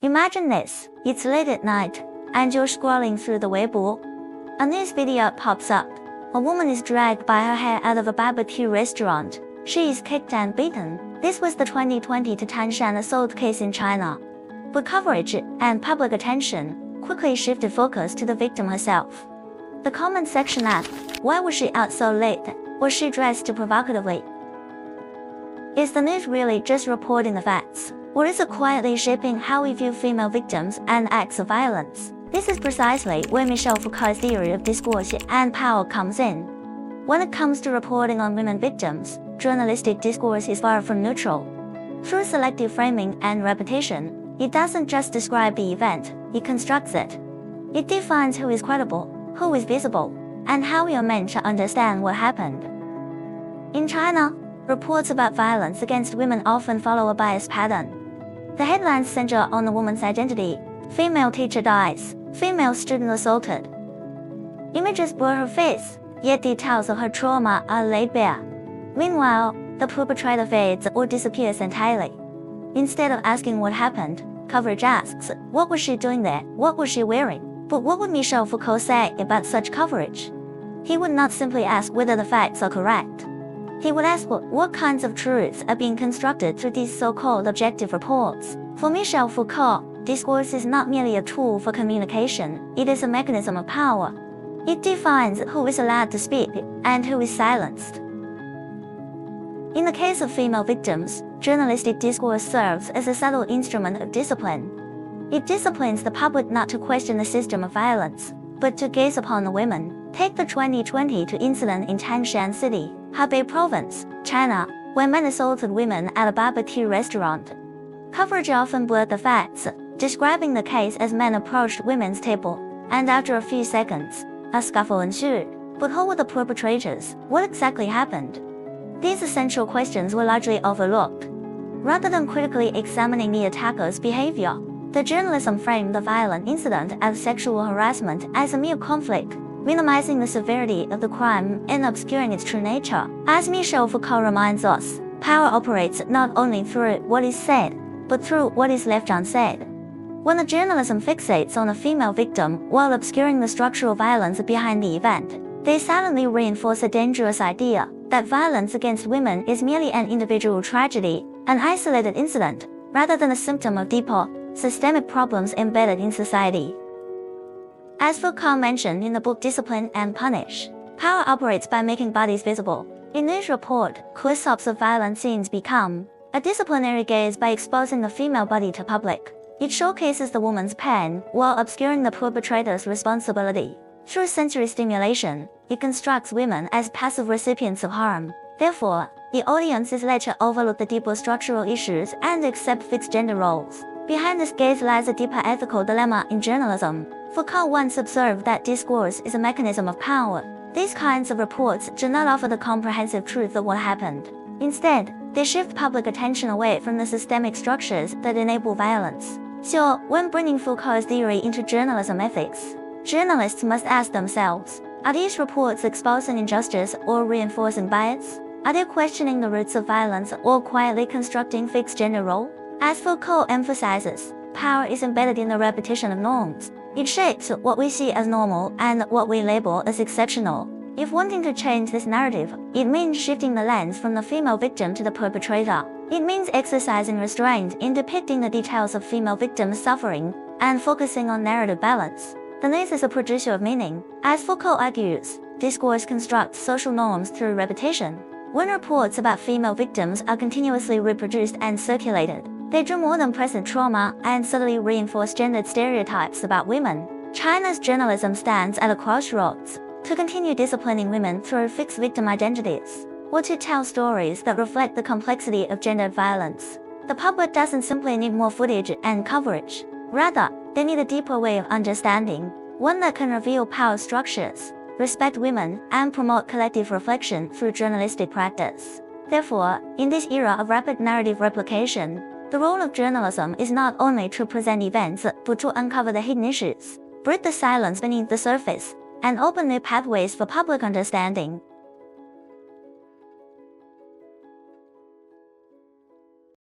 Imagine this, it's late at night, and you're scrolling through the Weibo. A news video pops up. A woman is dragged by her hair out of a barbecue restaurant. She is kicked and beaten. This was the 2020 Tangshan assault case in China. But coverage and public attention quickly shifted focus to the victim herself. The comment section asked, why was she out so late? Was she dressed too provocatively? Is the news really just reporting the facts, or is it quietly shaping how we view female victims and acts of violence? This is precisely where Michel Foucault's theory of discourse and power comes in. When it comes to reporting on women victims, journalistic discourse is far from neutral. Through selective framing and repetition, it doesn't just describe the event, it constructs it. It defines who is credible, who is visible, and how we are meant to understand what happened. In China, reports about violence against women often follow a biased pattern. The headlines center on the woman's identity: female teacher dies, female student assaulted. Images blur her face, yet details of her trauma are laid bare. Meanwhile, the perpetrator fades or disappears entirely. Instead of asking what happened, coverage asks, what was she doing there, what was she wearing? But what would Michel Foucault say about such coverage? He would not simply ask whether the facts are correct. He would ask what kinds of truths are being constructed through these so-called objective reports. For Michel Foucault, discourse is not merely a tool for communication, it is a mechanism of power. It defines who is allowed to speak and who is silenced. In the case of female victims, journalistic discourse serves as a subtle instrument of discipline. It disciplines the public not to question the system of violence, but to gaze upon the women. Take the 2020 incident in Tangshan City, Hebei Province, China, where men assaulted women at a barbecue restaurant. Coverage often blurred the facts, describing the case as men approached women's table, and after a few seconds, a scuffle ensued. But who were the perpetrators? What exactly happened? These essential questions were largely overlooked. Rather than critically examining the attacker's behavior, the journalism framed the violent incident as sexual harassment as a mere conflict, minimizing the severity of the crime and obscuring its true nature. As Michel Foucault reminds us, power operates not only through what is said, but through what is left unsaid. When the journalism fixates on a female victim while obscuring the structural violence behind the event, they silently reinforce a dangerous idea that violence against women is merely an individual tragedy, an isolated incident, rather than a symptom of deeper, systemic problems embedded in society. As Foucault mentioned in the book Discipline and Punish, power operates by making bodies visible. In this report, close-ups of violent scenes become a disciplinary gaze by exposing the female body to public. It showcases the woman's pain while obscuring the perpetrator's responsibility. Through sensory stimulation, it constructs women as passive recipients of harm. Therefore, the audience is led to overlook the deeper structural issues and accept fixed gender roles. Behind this gaze lies a deeper ethical dilemma in journalism. Foucault once observed that discourse is a mechanism of power. These kinds of reports do not offer the comprehensive truth of what happened. Instead, they shift public attention away from the systemic structures that enable violence. So, when bringing Foucault's theory into journalism ethics, journalists must ask themselves, are these reports exposing injustice or reinforcing bias? Are they questioning the roots of violence or quietly constructing fixed gender role? As Foucault emphasizes, power is embedded in the repetition of norms. It shapes what we see as normal and what we label as exceptional. If wanting to change this narrative, it means shifting the lens from the female victim to the perpetrator. It means exercising restraint in depicting the details of female victims' suffering and focusing on narrative balance. The news is a producer of meaning. As Foucault argues, discourse constructs social norms through repetition. When reports about female victims are continuously reproduced and circulated, they do more than present trauma and subtly reinforce gendered stereotypes about women. China's journalism stands at a crossroads. To continue disciplining women through fixed victim identities, or to tell stories that reflect the complexity of gendered violence, the public doesn't simply need more footage and coverage. Rather, they need a deeper way of understanding, one that can reveal power structures, respect women, and promote collective reflection through journalistic practice. Therefore, in this era of rapid narrative replication, the role of journalism is not only to present events, but to uncover the hidden issues, break the silence beneath the surface, and open new pathways for public understanding.